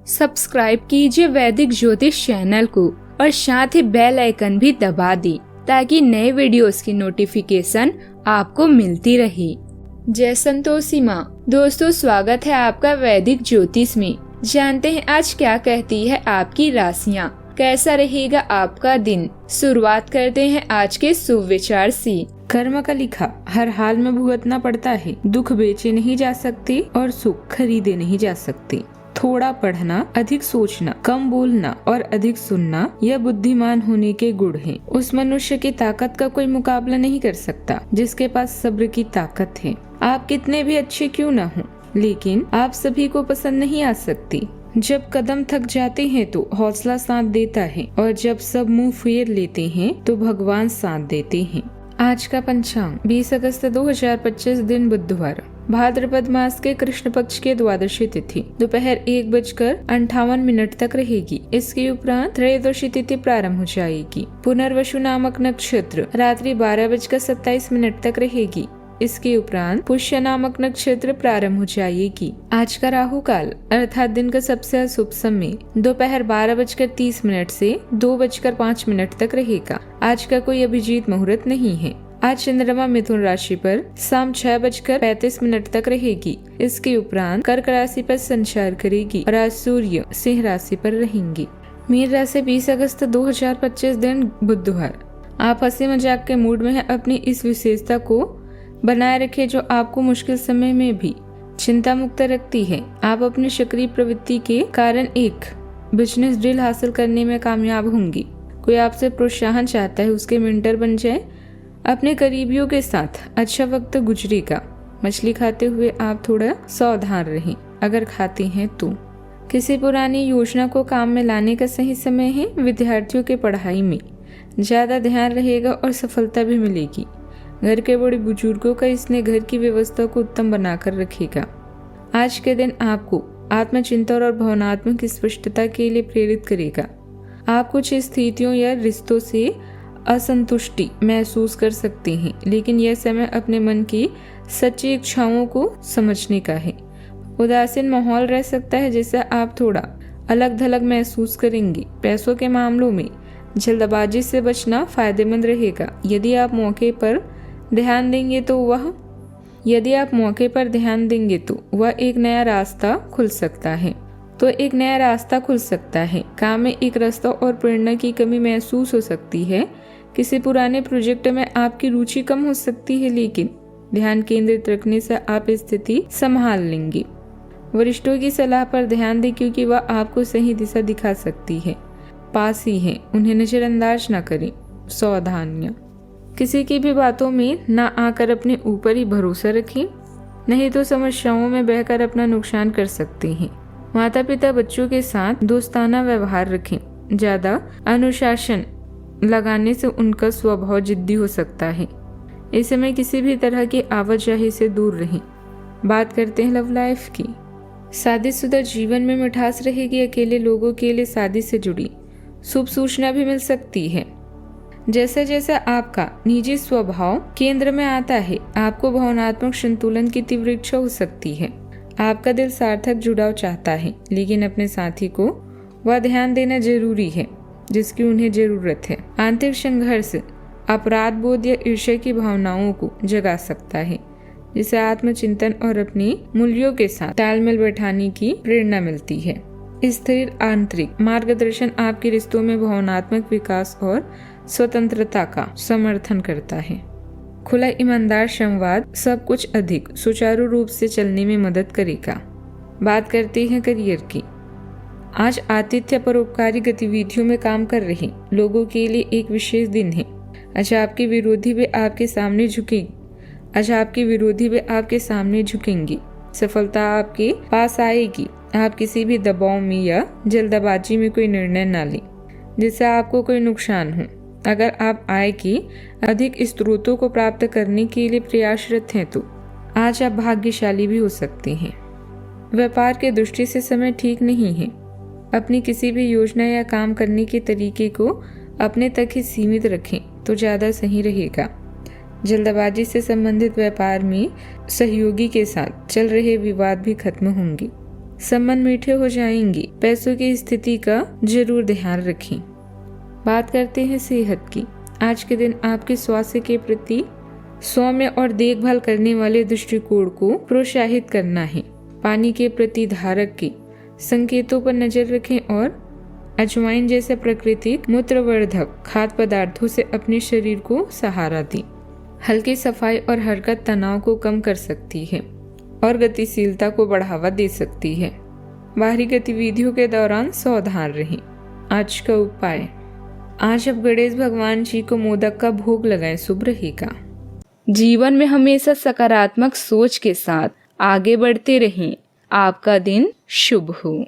Subscribe कीजिए वैदिक ज्योतिष चैनल को और साथ ही बेल आइकन भी दबा दी ताकि नए वीडियोस की नोटिफिकेशन आपको मिलती रहे। जय संतोषी माँ। दोस्तों, स्वागत है आपका वैदिक ज्योतिष में। जानते हैं आज क्या कहती है आपकी राशियाँ, कैसा रहेगा आपका दिन। शुरुआत करते हैं आज के शुभ विचार से। कर्म का लिखा हर हाल में भुगतना पड़ता है। दुख बेचे नहीं जा सकते और सुख खरीदे नहीं जा सकते। थोड़ा पढ़ना, अधिक सोचना, कम बोलना और अधिक सुनना यह बुद्धिमान होने के गुण हैं। उस मनुष्य की ताकत का कोई मुकाबला नहीं कर सकता जिसके पास सब्र की ताकत है। आप कितने भी अच्छे क्यों न हो, लेकिन आप सभी को पसंद नहीं आ सकती। जब कदम थक जाते हैं तो हौसला साथ देता है और जब सब मुंह फेर लेते हैं तो भगवान साथ देते हैं। आज का पंचांग 20 अगस्त 2025 दिन बुधवार, भाद्रपद मास के कृष्ण पक्ष के द्वादशी तिथि दोपहर 1:58 तक रहेगी। इसके उपरांत त्रयोदशी तिथि प्रारंभ हो जाएगी। पुनर्वसु नामक नक्षत्र रात्रि 12:27 तक रहेगी। इसके उपरांत पुष्य नामक नक्षत्र प्रारंभ हो जाएगी। आज का राहु काल अर्थात दिन का सबसे अशुभ समय दोपहर 12:30 से 2:05 तक रहेगा। आज का कोई अभिजीत मुहूर्त नहीं है। आज चंद्रमा मिथुन राशि पर शाम 6:35 तक रहेगी। इसके उपरांत कर्क राशि पर संचार करेगी और आज सूर्य सिंह राशि पर रहेंगी। मीन राशि 20 अगस्त 2025 दिन बुधवार। आप हंसी मजाक के मूड में हैं। अपनी इस विशेषता को बनाए रखें जो आपको मुश्किल समय में भी चिंता मुक्त रखती है। आप अपनी सक्रिय प्रवृत्ति के कारण एक बिजनेस डील हासिल करने में कामयाब होंगी। कोई आपसे प्रोत्साहन चाहता है, उसके मेंटर बन जाए। अपने करीबियों के साथ अच्छा वक्त गुजरेगा। मछली खाते हुए आप थोड़ा सावधान रहें अगर खाते हैं तो। किसी पुरानी योजना को काम में लाने का सही समय है। विद्यार्थियों के पढ़ाई में ज्यादा ध्यान रहेगा और सफलता भी मिलेगी। घर के बड़े बुजुर्गों का स्नेह घर की व्यवस्था को उत्तम बनाकर रखेगा। आज के दिन आपको आत्मचिंतन और भावनात्मक स्पष्टता के लिए प्रेरित करेगा। आप कुछ स्थितियों या रिश्तों से असंतुष्टि महसूस कर सकते हैं, लेकिन यह समय अपने मन की सच्ची इच्छाओं को समझने का है। उदासीन माहौल रह सकता है जिससे आप थोड़ा अलग थलग महसूस करेंगे। पैसों के मामलों में जल्दबाजी से बचना फायदेमंद रहेगा। यदि आप मौके पर ध्यान देंगे तो वह एक नया रास्ता खुल सकता है। काम में एक रास्ता और प्रेरणा की कमी महसूस हो सकती है। किसी पुराने प्रोजेक्ट में आपकी रुचि कम हो सकती है, लेकिन ध्यान केंद्रित रखने से आप स्थिति संभाल लेंगे। वरिष्ठों की सलाह पर ध्यान दें क्योंकि वह आपको सही दिशा दिखा सकती है। पास ही है, उन्हें नजरअंदाज न करें। सावधानियां, किसी की भी बातों में ना आकर अपने ऊपर ही भरोसा रखें, नहीं तो समस्याओं में बहकर अपना नुकसान कर सकते हैं। माता पिता बच्चों के साथ दोस्ताना व्यवहार रखें। ज्यादा अनुशासन लगाने से उनका स्वभाव जिद्दी हो सकता है। इस समय किसी भी तरह की आवाजाही से दूर रहें। बात करते हैं लव लाइफ की। शादीशुदा जीवन में मिठास रहेगी। अकेले लोगों के लिए शादी से जुड़ी शुभ सूचना भी मिल सकती है। जैसे जैसे आपका निजी स्वभाव केंद्र में आता है, आपको भावनात्मक संतुलन की तीव्र इच्छा हो सकती है। आपका दिल सार्थक जुड़ाव चाहता है, लेकिन अपने साथी को वह ध्यान देना जरूरी है जिसकी उन्हें जरूरत है। आंतरिक संघर्ष अपराध बोध या ईर्ष्या की भावनाओं को जगा सकता है, जिससे आत्मचिंतन और अपने मूल्यों के साथ तालमेल बैठाने की प्रेरणा मिलती है। स्थिर आंतरिक मार्गदर्शन आपके रिश्तों में भावनात्मक विकास और स्वतंत्रता का समर्थन करता है। खुला ईमानदार संवाद सब कुछ अधिक सुचारू रूप से चलने में मदद करेगा। बात करते हैं करियर की। आज आतिथ्य परोपकारी गतिविधियों में काम कर रहे लोगों के लिए एक विशेष दिन है। आज आपके विरोधी भी आपके सामने झुकेंगे। सफलता आपके पास आएगी। आप किसी भी दबाव में या जल्दबाजी में कोई निर्णय न लें जिससे आपको कोई नुकसान हो। अगर आप आय के अधिक स्रोतों को प्राप्त करने के लिए प्रयासरत हैं तो आज आप भाग्यशाली भी हो सकते हैं। व्यापार के दृष्टि से समय ठीक नहीं है। अपनी किसी भी योजना या काम करने के तरीके को अपने तक ही सीमित रखें तो ज्यादा सही रहेगा। जल्दबाजी से संबंधित व्यापार में सहयोगी के साथ चल रहे विवाद भी खत्म होंगे। संबंध मीठे हो जाएंगे। पैसों की स्थिति का जरूर ध्यान रखें। बात करते हैं सेहत की। आज के दिन आपके स्वास्थ्य के प्रति सौम्य और देखभाल करने वाले दृष्टिकोण को प्रोत्साहित करना है। पानी के प्रति धारक के संकेतों पर नजर रखें और अजवाइन जैसे प्राकृतिक मूत्रवर्धक खाद्य पदार्थों से अपने शरीर को सहारा दें। हल्की सफाई और हरकत तनाव को कम कर सकती है और गतिशीलता को बढ़ावा दे सकती है। बाहरी गतिविधियों के दौरान सावधान रहें। आज का उपाय, आज आप गणेश भगवान जी को मोदक का भोग लगाएं, शुभ रहेगा। जीवन में हमेशा सकारात्मक सोच के साथ आगे बढ़ते रहें। आपका दिन शुभ हो।